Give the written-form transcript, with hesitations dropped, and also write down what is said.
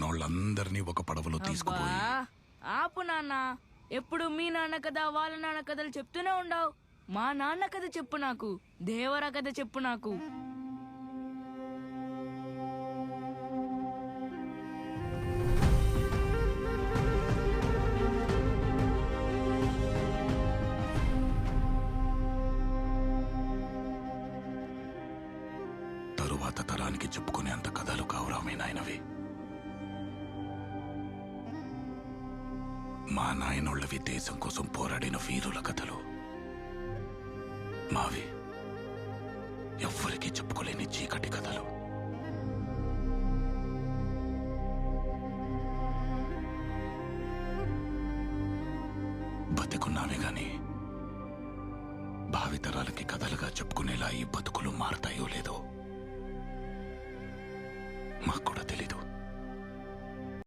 నోళ్ళందరినీ ఒక పడవలో తీసుకుపోయి ఆపు నాన్న. ఎప్పుడు మీ నాన్న కథ వాళ్ళ నాన్న కథలు చెప్తూనే ఉండవు. మా నాన్న కథ చెప్పు నాకు, దేవరా కథ చెప్పు నాకు. తరువాత తరానికి చెప్పుకునే అంత కథలు కావురామే నాయనవి. మా నాయనోళ్ళవి దేశం కోసం పోరాడిన వీరుల కథలు. మావి ఎవ్వరికీ చెప్పుకోలేని చీకటి కథలు. బతికున్నామే గాని భావితరాలకి కథలుగా చెప్పుకునేలా ఈ బతుకులు మారతాయో లేదో మాకు కూడా తెలియదు.